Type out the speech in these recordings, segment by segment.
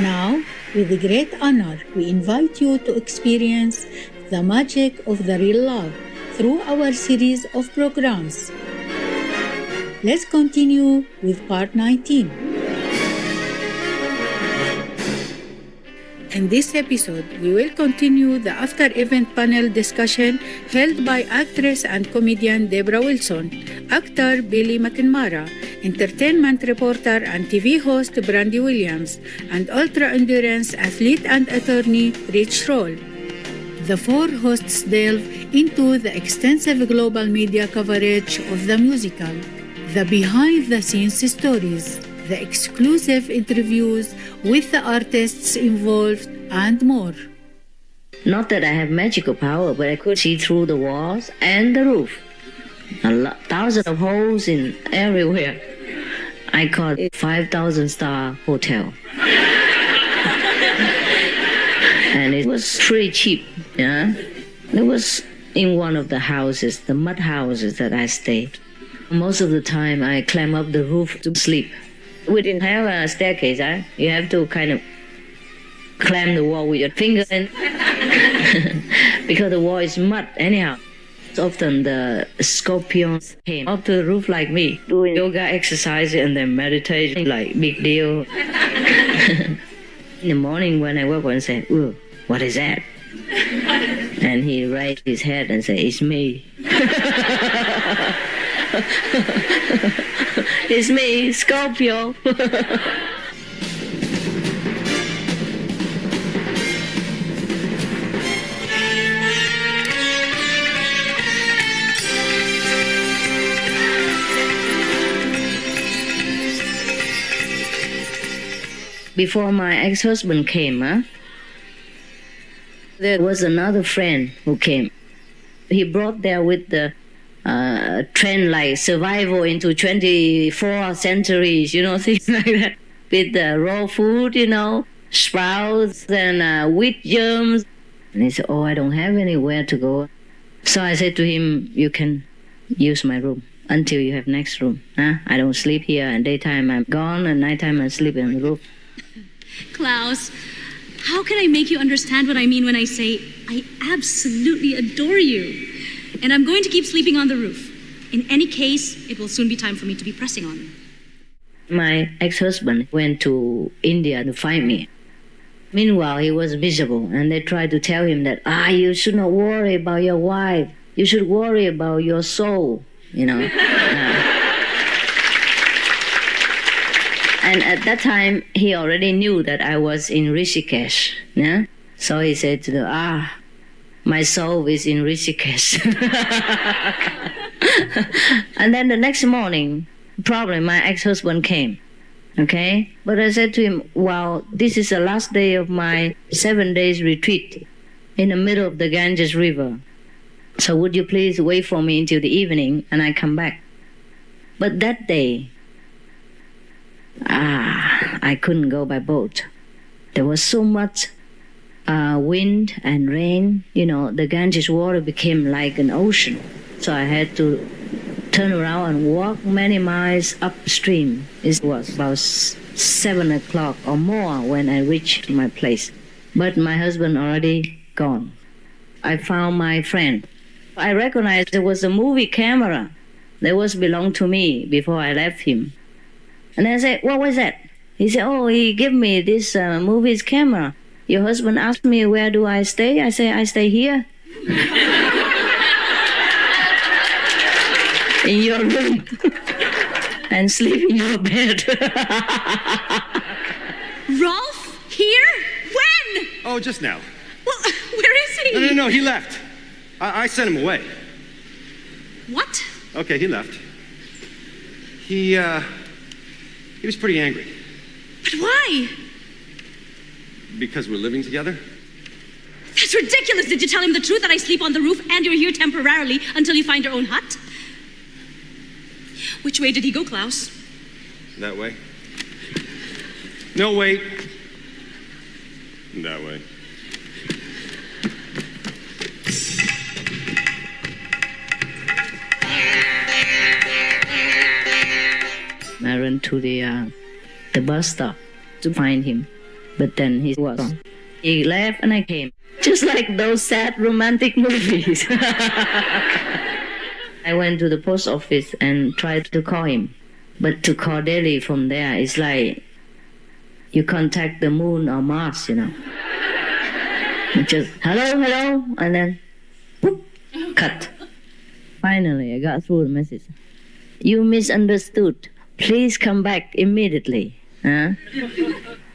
Now, with great honor, we invite you to experience the magic of the real love through our series of programs. Let's continue with part 19. In this episode, we will continue the after-event panel discussion held by actress and comedian Deborah Wilson, actor Billy McNamara, entertainment reporter and TV host Brandy Williams, and ultra-endurance athlete and attorney Rich Roll. The four hosts delve into the extensive global media coverage of the musical, the behind-the-scenes stories, the exclusive interviews with the artists involved, and more. Not that I have magical power, but I could see through the walls and the roof. Thousands of holes in everywhere. I called it 5,000-star hotel. And it was pretty cheap, yeah. It was in one of the houses, the mud houses that I stayed. Most of the time, I climb up the roof to sleep. We didn't have a staircase, huh? You have to kind of climb the wall with your finger and because the wall is mud anyhow. Often the scorpions came up to the roof like me, doing yoga exercise and then meditation, like big deal. In the morning when I woke up and said, "Ooh, what is that?" And he raised his head and said, "It's me." It's me, Scorpio. Before my ex-husband came, there was another friend who came. He brought there with the trend like survival into 24th centuries, things like that. With raw food, sprouts and wheat germs. And he said, "Oh, I don't have anywhere to go." So I said to him, "You can use my room until you have next room. I don't sleep here, and daytime I'm gone, and nighttime I sleep on the roof." Klaus, how can I make you understand what I mean when I say I absolutely adore you? And I'm going to keep sleeping on the roof. In any case, it will soon be time for me to be pressing on. My ex-husband went to India to find me. Meanwhile, he was miserable, and they tried to tell him that, you should not worry about your wife. You should worry about your soul, And at that time, he already knew that I was in Rishikesh. Yeah? So he said to them, my soul is in Rishikesh. And then the next morning, probably my ex-husband came. Okay? But I said to him, well, this is the last day of my 7 days retreat in the middle of the Ganges River. So would you please wait for me until the evening and I come back? But that day, I couldn't go by boat. There was so much wind and rain. The Ganges water became like an ocean. So I had to turn around and walk many miles upstream. It was about 7 o'clock or more when I reached my place. But my husband already gone. I found my friend. I recognized there was a movie camera that was belonged to me before I left him. And I said, "What was that?" He said, "Oh, he gave me this movie's camera. Your husband asked me, where do I stay? I say, I stay here." In your room. And sleep in your bed. Rolf? Here? When? Oh, just now. Well, where is he? No, he left. I sent him away. What? Okay, he left. He was pretty angry. But why? Because we're living together? That's ridiculous. Did you tell him the truth that I sleep on the roof and you're here temporarily until you find your own hut? Which way did he go, Klaus? That way. No, wait. That way. I ran to the bus stop to find him. But then he was gone. He left and I came. Just like those sad romantic movies. I went to the post office and tried to call him. But to call daily from there is like you contact the moon or Mars, you know. Just hello, hello, and then whoop, cut. Finally, I got through the message. You misunderstood. Please come back immediately. Huh?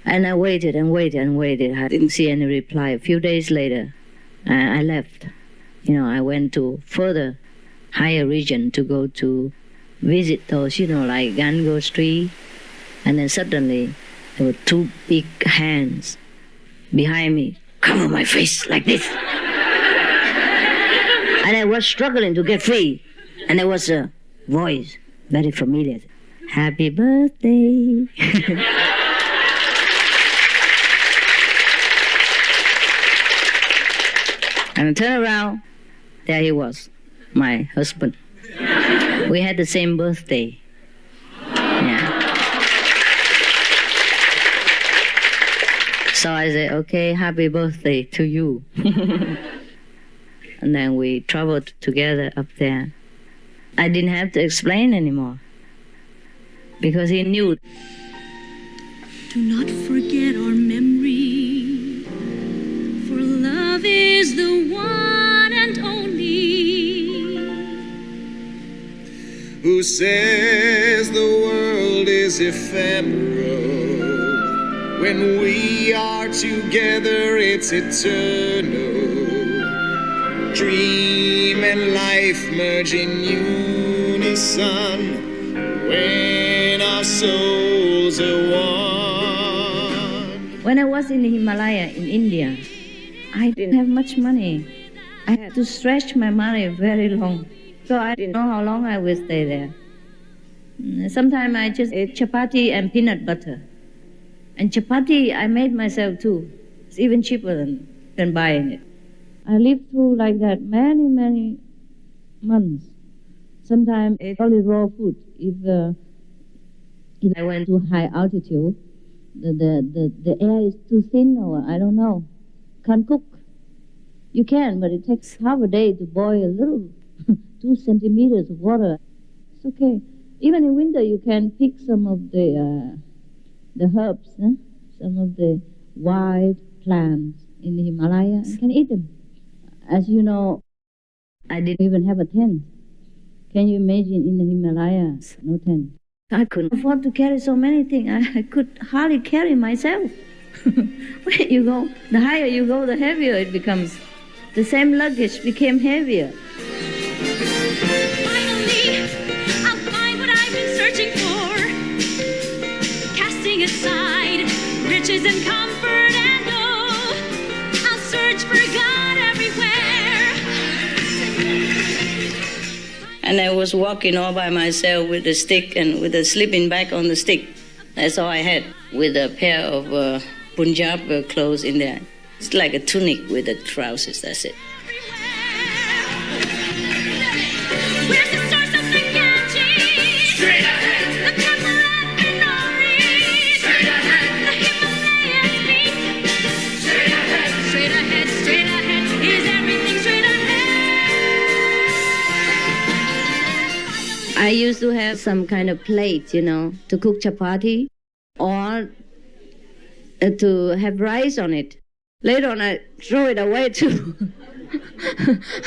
And I waited and waited and waited. I didn't see any reply. A few days later, I left. You know, I went to further higher region to go to visit those, you know, like Gango Street. And then suddenly, there were two big hands behind me, cover my face like this. And I was struggling to get free. And there was a voice, very familiar. Happy birthday. And I turned around, there he was, my husband. We had the same birthday. Yeah. So I said, okay, happy birthday to you. And then we traveled together up there. I didn't have to explain anymore because he knew. Do not forget our memory, for love is the one and only. Who says the world is ephemeral? When we are together, it's eternal. Dream and life merge in unison when our souls are one. When I was in the Himalaya in India, I didn't have much money. I had to stretch my money very long. So I didn't know how long I would stay there. Sometimes I just ate chapati and peanut butter. And chapati I made myself too. It's even cheaper than buying it. I lived through like that many, many months. Sometimes I ate only raw food. If I went to high altitude, the air is too thin or I don't know. Can't cook. You can, but it takes half a day to boil a little 2 centimeters of water. It's okay. Even in winter, you can pick some of the herbs, some of the wild plants in the Himalaya. You can eat them. As you know, I didn't even have a tent. Can you imagine in the Himalayas, no tent? I couldn't afford to carry so many things. I could hardly carry myself. Where you go, the higher you go, the heavier it becomes. The same luggage became heavier. Finally, I'll find what I've been searching for. Casting aside riches and comfort and oh, I'll search for God everywhere. And I was walking all by myself with a stick and with a sleeping bag on the stick. That's all I had, with a pair of Punjab clothes in there. It's like a tunic with the trousers, that's it. Where's the source of the Ganges? Straight ahead. The Kamarat-Minari. Straight ahead. The Himalayas beat. Straight ahead. Straight ahead, straight ahead. Is everything straight ahead? I used to have some kind of plate, you know, to cook chapati or to have rice on it. Later on, I throw it away too.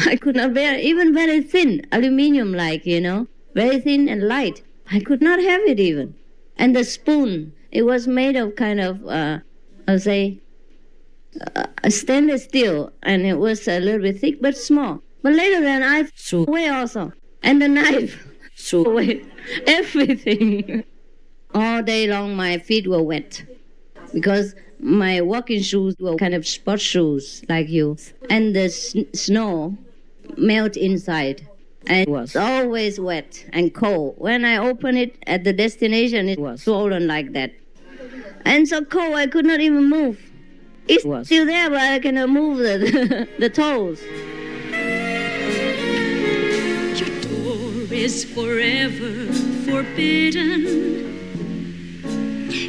I could not bear it. Even very thin, aluminium-like, you know, very thin and light. I could not have it even. And the spoon, it was made of kind of, I'll say, stainless steel, and it was a little bit thick but small. But later then, I threw away also. And the knife, threw away everything. All day long, my feet were wet because my walking shoes were kind of sport shoes like you. And the snow melt inside. And it was always wet and cold. When I opened it at the destination, it was swollen like that. And so cold, I could not even move. It's still there, but I cannot move the toes. Your door is forever forbidden.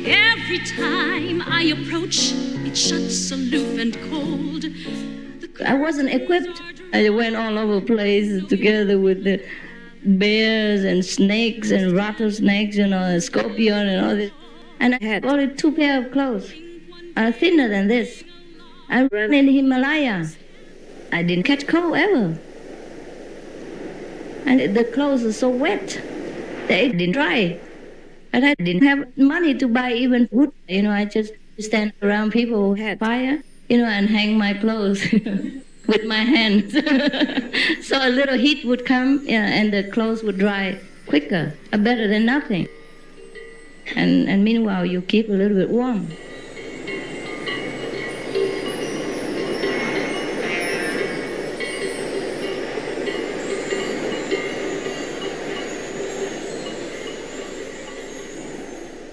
Every Every time I approach, it shuts aloof and cold. I wasn't equipped. I went all over places together with the bears and snakes and rattlesnakes, a scorpion and all this. And I had only 2 pairs of clothes, thinner than this. I ran in Himalaya. I didn't catch cold ever. And the clothes are so wet, they didn't dry. And I didn't have money to buy even wood. I just stand around people who had fire, and hang my clothes with my hands. So a little heat would come, and the clothes would dry quicker, better than nothing. And meanwhile, you keep a little bit warm.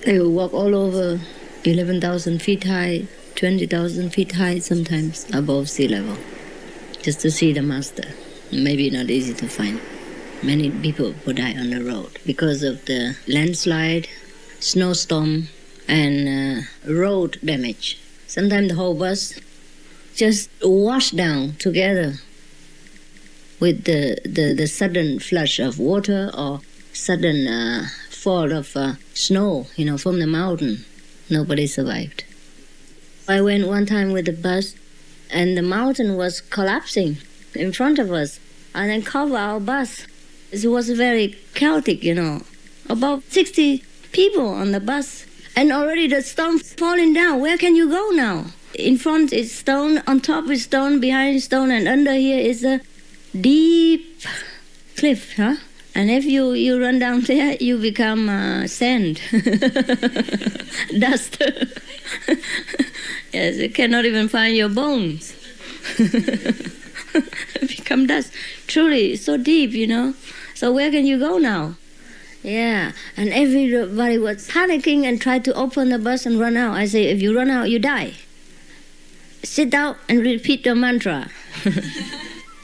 I would walk all over 11,000 feet high, 20,000 feet high, sometimes above sea level, just to see the master. Maybe not easy to find. Many people would die on the road because of the landslide, snowstorm, and road damage. Sometimes the whole bus just washed down together with the sudden flush of water or sudden fall of snow, from the mountain. Nobody survived. I went one time with the bus, and the mountain was collapsing in front of us, and then covered our bus. It was very chaotic, About 60 people on the bus, and already the stone falling down. Where can you go now? In front is stone, on top is stone, behind is stone, and under here is a deep cliff, huh? And if you run down there, you become sand, dust. Yes, you cannot even find your bones. Become dust. Truly, so deep, So where can you go now? Yeah, and everybody was panicking and tried to open the bus and run out. I say, if you run out, you die. Sit down and repeat your mantra.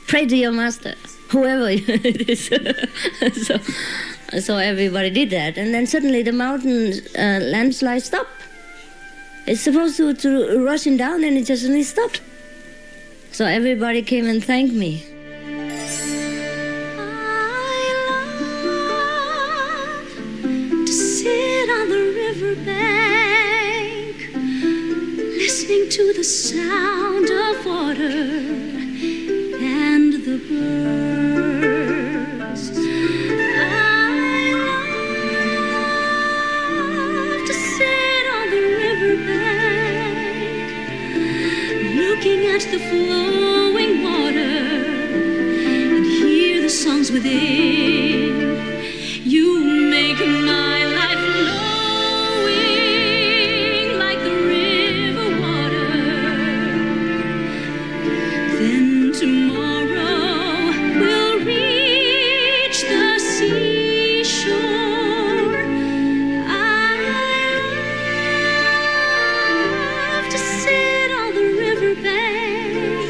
Pray to your master. Whoever it is. So everybody did that. And then suddenly the mountain landslide stopped. It's supposed to rushing down, and it just suddenly stopped. So everybody came and thanked me. I love to sit on the riverbank, listening to the sound of water and the birds. I love to sit on the riverbank, looking at the flowing water and hear the songs within. You make my life flowing like the river water. Then tomorrow we'll reach the seashore. I love to sit on the riverbank,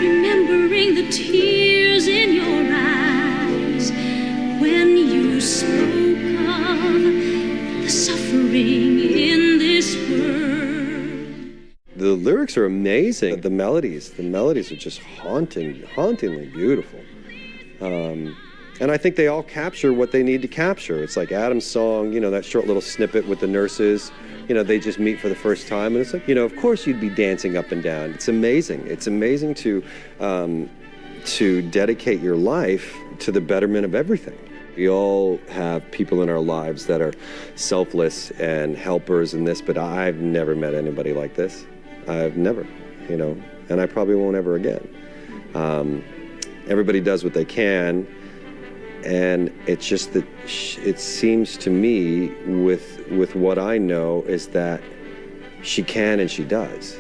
remembering the tears in your eyes when you spoke of the suffering in this world. The lyrics are amazing. The melodies are just hauntingly beautiful. And I think they all capture what they need to capture. It's like Adam's song, that short little snippet with the nurses, they just meet for the first time. And it's like, of course you'd be dancing up and down. It's amazing. It's amazing to dedicate your life to the betterment of everything. We all have people in our lives that are selfless and helpers and this, but I've never met anybody like this. I've never, and I probably won't ever again. Everybody does what they can, and it's just that it seems to me with what I know is that she can and she does.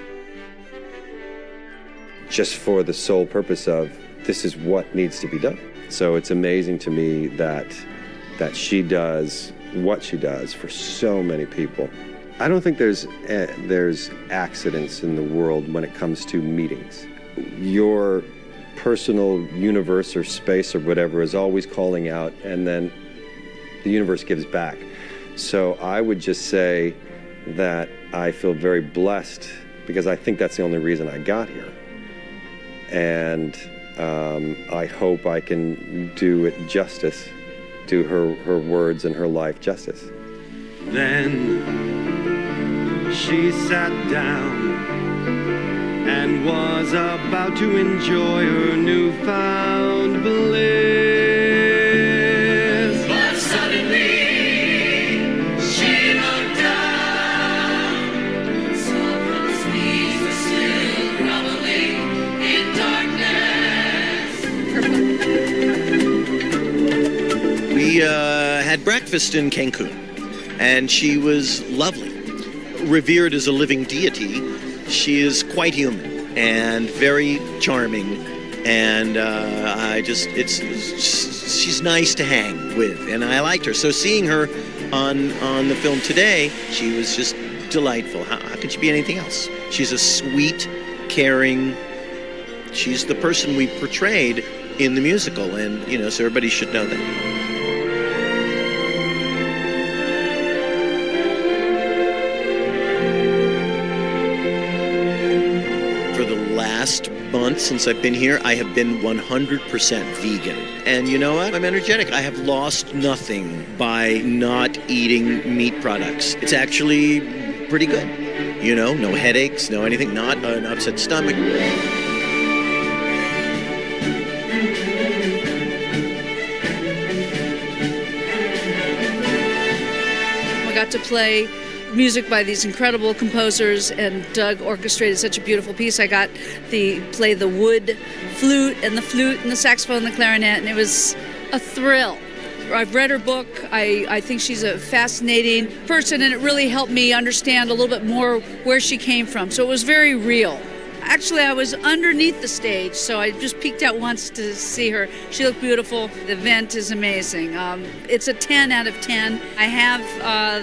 Just for the sole purpose of this is what needs to be done. So it's amazing to me that she does what she does for so many people. I don't think there's accidents in the world when it comes to meetings. Your personal universe or space or whatever is always calling out, and then the universe gives back. So I would just say that I feel very blessed because I think that's the only reason I got here. And I hope I can do it justice, do her words and her life justice. Then she sat down and was about to enjoy her newfound bliss. But suddenly she looked down, saw Brother's knees were still groveling in darkness. We had breakfast in Cancun, and she was lovely. Revered as a living deity, she is quite human and very charming, and she's nice to hang with, and I liked her. So seeing her on the film today, she was just delightful. How could she be anything else? She's a sweet, caring. She's the person we portrayed in the musical, and so everybody should know that. Last month since I've been here, I have been 100% vegan. And you know what? I'm energetic. I have lost nothing by not eating meat products. It's actually pretty good. No headaches, no anything, not an upset stomach. I got to play music by these incredible composers, and Doug orchestrated such a beautiful piece. I got to play the wood flute and the saxophone and the clarinet, and it was a thrill. I've read her book. I think she's a fascinating person, and it really helped me understand a little bit more where she came from. So it was very real. Actually, I was underneath the stage, so I just peeked out once to see her. She looked beautiful. The event is amazing. It's a 10 out of 10. I have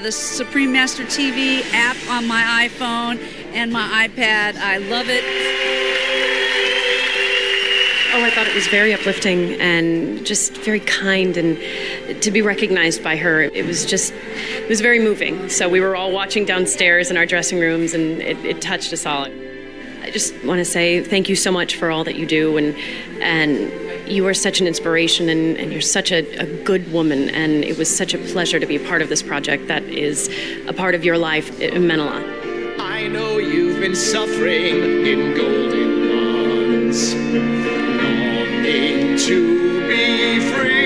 the Supreme Master TV app on my iPhone and my iPad. I love it. Oh, I thought it was very uplifting and just very kind, and to be recognized by her, it was very moving. So we were all watching downstairs in our dressing rooms, and it touched us all. I just want to say thank you so much for all that you do, and you are such an inspiration, and you're such a good woman, and it was such a pleasure to be a part of this project that is a part of your life. It meant a lot. I know you've been suffering in golden bonds, longing to be free.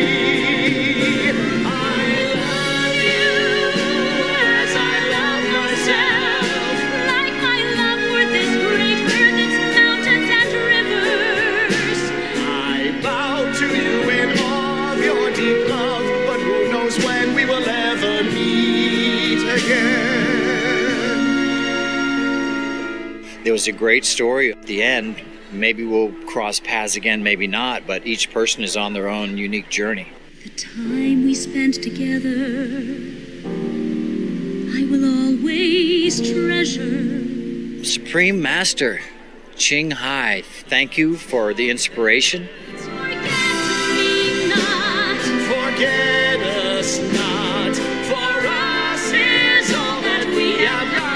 It was a great story. At the end, maybe we'll cross paths again, maybe not, but each person is on their own unique journey. The time we spent together, I will always treasure. Supreme Master, Ching Hai, thank you for the inspiration. Forget us not, for us is all that we have got.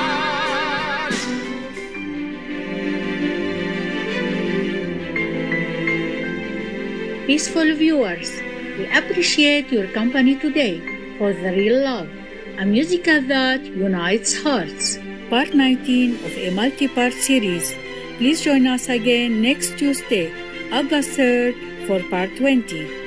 Peaceful viewers, we appreciate your company today for The Real Love, a musical that unites hearts. Part 19 of a multi-part series. Please join us again next Tuesday, August 3rd, for Part 20.